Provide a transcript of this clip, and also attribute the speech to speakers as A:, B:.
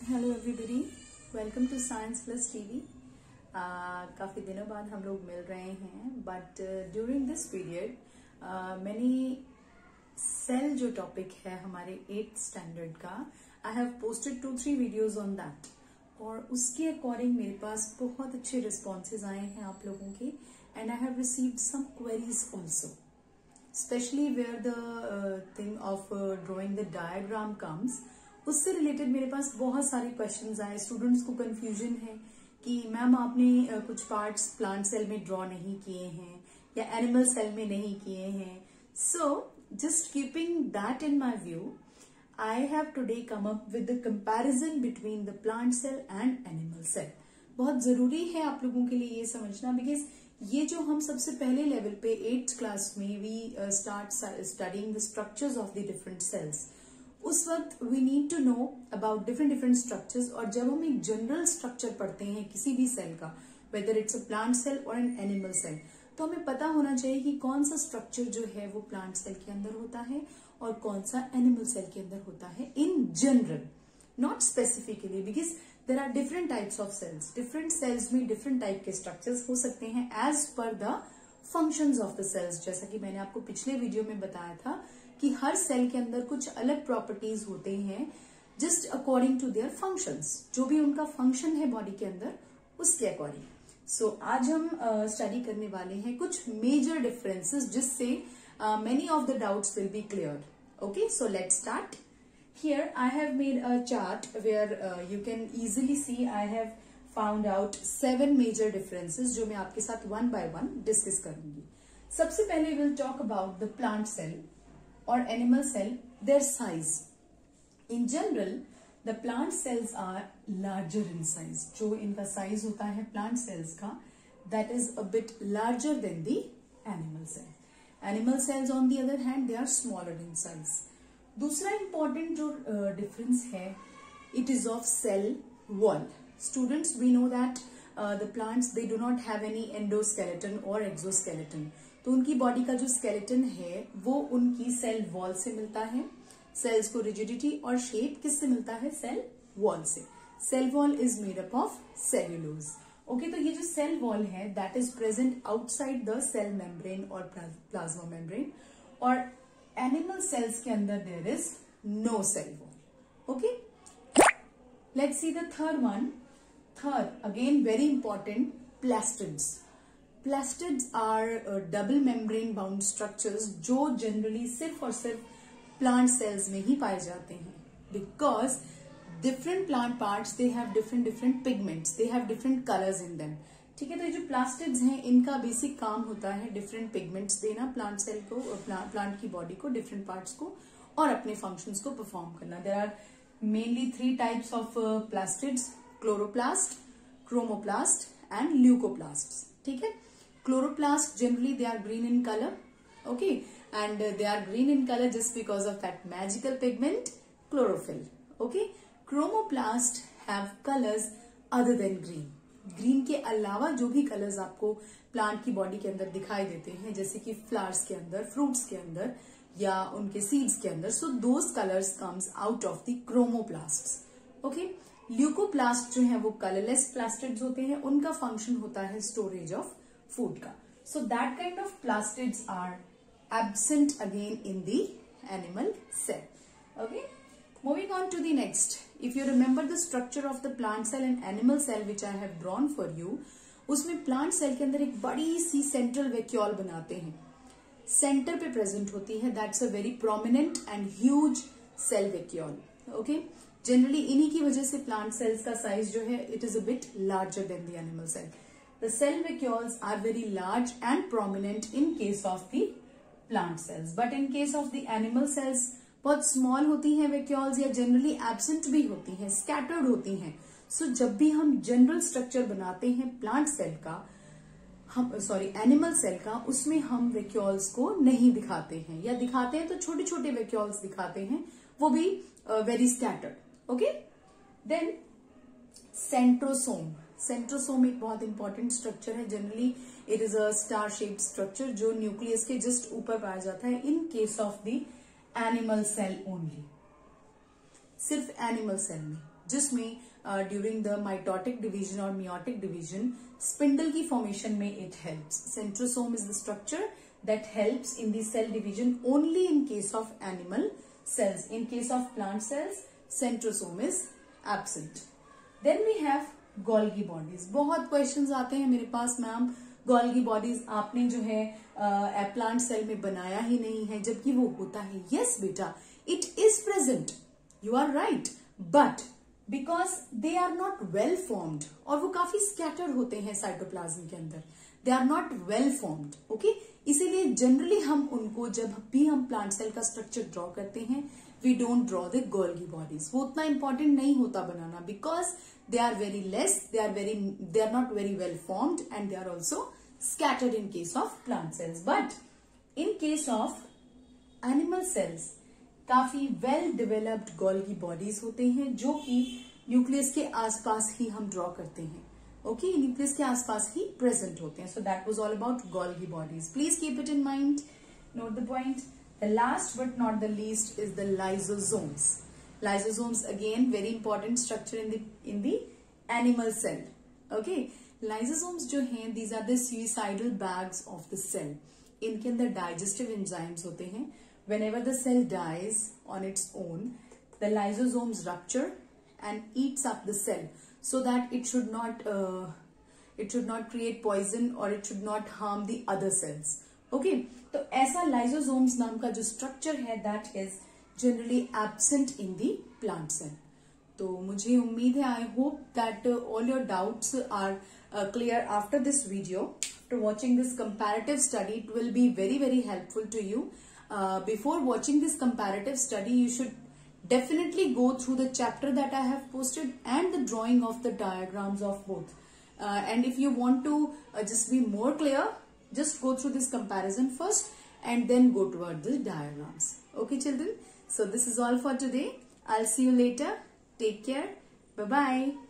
A: Hello everybody, welcome to science plus TV. काफ़ी दिनों बाद हम लोग मिल रहे हैं, बट ड्यूरिंग दिस पीरियड मैंने सेल जो टॉपिक है हमारे 8th स्टैंडर्ड का, I have posted 2-3 videos on that, और उसके अकॉर्डिंग मेरे पास बहुत अच्छे रिस्पॉन्सेज आए हैं आप लोगों के, and I have received some queries also, specially where the thing of drawing the diagram comes. उससे रिलेटेड मेरे पास बहुत सारे क्वेश्चंस आए। स्टूडेंट्स को कंफ्यूजन है कि मैम आपने कुछ पार्ट्स प्लांट सेल में ड्रॉ नहीं किए हैं या एनिमल सेल में नहीं किए हैं। So just keeping that in my view, I have today come up with the comparison between the plant cell and animal cell. बहुत जरूरी है आप लोगों के लिए ये समझना, बिकॉज ये जो हम सबसे पहले लेवल पे 8th क्लास में we start studying the structures of the different cells, उस वक्त we need to know about different structures. और जब हम एक जनरल स्ट्रक्चर पढ़ते हैं किसी भी सेल का, whether it's a plant cell और एन एनिमल सेल, तो हमें पता होना चाहिए कि कौन सा स्ट्रक्चर जो है वो प्लांट सेल के अंदर होता है और कौन सा एनिमल सेल के अंदर होता है, in general, not specifically, because there are different types of cells. Different cells में डिफरेंट टाइप के स्ट्रक्चर्स हो सकते हैं as per the functions of the cells. जैसा कि मैंने आपको पिछले वीडियो में बताया था कि हर सेल के अंदर कुछ अलग प्रॉपर्टीज होते हैं just according to their functions, जो भी उनका फंक्शन है बॉडी के अंदर उसके अकॉर्डिंग। सो आज हम स्टडी करने वाले हैं कुछ मेजर डिफरेंसेस, जिससे many of the doubts will be cleared. Okay, so let's start. Here I have made a chart where you can easily see I have found out 7 major differences, जो मैं आपके साथ one by one discuss करूंगी। सबसे पहले will talk about the plant cell or animal cell, their size. In general, the plant cells are larger in size. जो इनका size होता है plant cells का, that is a bit larger than the animal cell. Animal cells on the other hand, they are smaller in size. दूसरा important जो difference है, it is of cell wall. Students, we know that the plants, they do not have any endoskeleton or exoskeleton. तो उनकी body का जो skeleton है वो उनकी सेल वॉल से मिलता है। सेल्स को रिजिडिटी और शेप किससे मिलता है? सेल वॉल से। Cell wall is made up of cellulose. Okay, तो ये जो सेल वॉल है that is present outside the cell membrane और प्लाज्मा मेम्ब्रेन, और एनिमल सेल्स के अंदर there is no cell wall. Okay, let's see the third one. Third, again very important, plastids. Plastids are double membrane bound structures, जो generally सिर्फ और सिर्फ plant cells में ही पाए जाते हैं, because different plant parts they have different pigments, they have different colours in them. ठीक है, तो ये जो प्लास्टिड्स हैं इनका बेसिक काम होता है डिफरेंट पिगमेंट्स देना प्लांट सेल को, प्लांट की बॉडी को, डिफरेंट पार्ट्स को, और अपने फंक्शंस को परफॉर्म करना। There are mainly 3 types of plastids, chloroplast, chromoplast and leucoplast. ठीक है, chloroplast generally they are green in color, okay, and they are green in color just because of that magical pigment chlorophyll. Okay, chromoplast have colors other than green. Green के अलावा जो भी colours आपको plant की body के अंदर दिखाई देते हैं, जैसे कि फ्लावर्स के अंदर, फ्रूट्स के अंदर या उनके सीड्स के अंदर, so those colours comes out of the chromoplasts. Okay, leucoplast जो है वो कलरलेस प्लास्टिड्स होते हैं, उनका फंक्शन होता है स्टोरेज ऑफ फूड का। So that kind of plastids are absent again in the animal cell. Okay, moving on to the next, if you remember the structure of the plant cell and animal cell which I have drawn for you, उसमें plant cell के अंदर एक बड़ी C central vacuole बनाते हैं, centre पे present होती है, that's a very prominent and huge cell vacuole. Okay, generally इन्हीं की वजह से प्लांट सेल्स का साइज जो है it is a bit larger than the animal cell. The cell vacuoles are very large and prominent in case of the plant cells, but in case of the animal cells बहुत small होती हैं vacuoles, या generally absent भी होती हैं, scattered होती हैं। So जब भी हम general structure बनाते हैं plant cell का, animal cell का, उसमें हम vacuoles को नहीं दिखाते हैं, या दिखाते हैं तो छोटे छोटे vacuoles दिखाते हैं, वो भी very scattered। Okay, then centrosome. Centrosome एक बहुत इंपॉर्टेंट स्ट्रक्चर है। Generally it is a star shaped structure जो न्यूक्लियस के जस्ट ऊपर पाया जाता है in case of the animal cell only, सिर्फ एनिमल सेल में। जिसमें ड्यूरिंग द माइटोटिक डिवीजन और मियोटिक डिवीजन स्पिंडल की फॉर्मेशन में it helps. Centrosome is the structure that helps in the cell division only in case of animal cells. In case of plant cells, centrosome is absent. Then we have Golgi bodies. बहुत questions आते हैं मेरे पास, ma'am Golgi bodies आपने जो है plant cell में बनाया ही नहीं है, जबकि वो होता है. Yes बेटा, it is present. You are right. But because they are not well formed, और वो काफी स्कैटर होते हैं साइटोप्लाज्म के अंदर, they are not well formed. Okay? इसीलिए जनरली हम उनको जब भी हम प्लांट सेल का स्ट्रक्चर ड्रॉ करते हैं, we don't draw the Golgi bodies. वो उतना इंपॉर्टेंट नहीं होता बनाना, because they are very less, they are not very well formed and they are also scattered in case of plant cells. But in case of animal cells काफी well developed Golgi bodies होते हैं, जो कि nucleus के आसपास ही हम draw करते हैं. ओके, न्यूक्लियस के आसपास ही प्रेजेंट होते हैं. So that was all about Golgi bodies. Please keep it in mind, note the point. The last but not the least is the lysosomes. Lysosomes again very important structure in the animal cell. Okay, lysosomes जो हैं, these are the suicidal bags of the cell. इनके अंदर digestive enzymes होते हैं. Whenever the cell dies on its own, the lysosomes rupture and eats up the cell, so that it should not create poison or it should not harm the other cells. Okay, तो ऐसा lysosomes नाम का जो structure है, that is generally absent in the plant cell. तो मुझे उम्मीद है, I hope that all your doubts are clear after this video. After watching this comparative study, it will be very, very helpful to you. Before watching this comparative study, you should definitely go through the chapter that I have posted and the drawing of the diagrams of both. And if you want to just be more clear, just go through this comparison first and then go toward the diagrams. Okay, children? So this is all for today. I'll see you later. Take care. Bye-bye.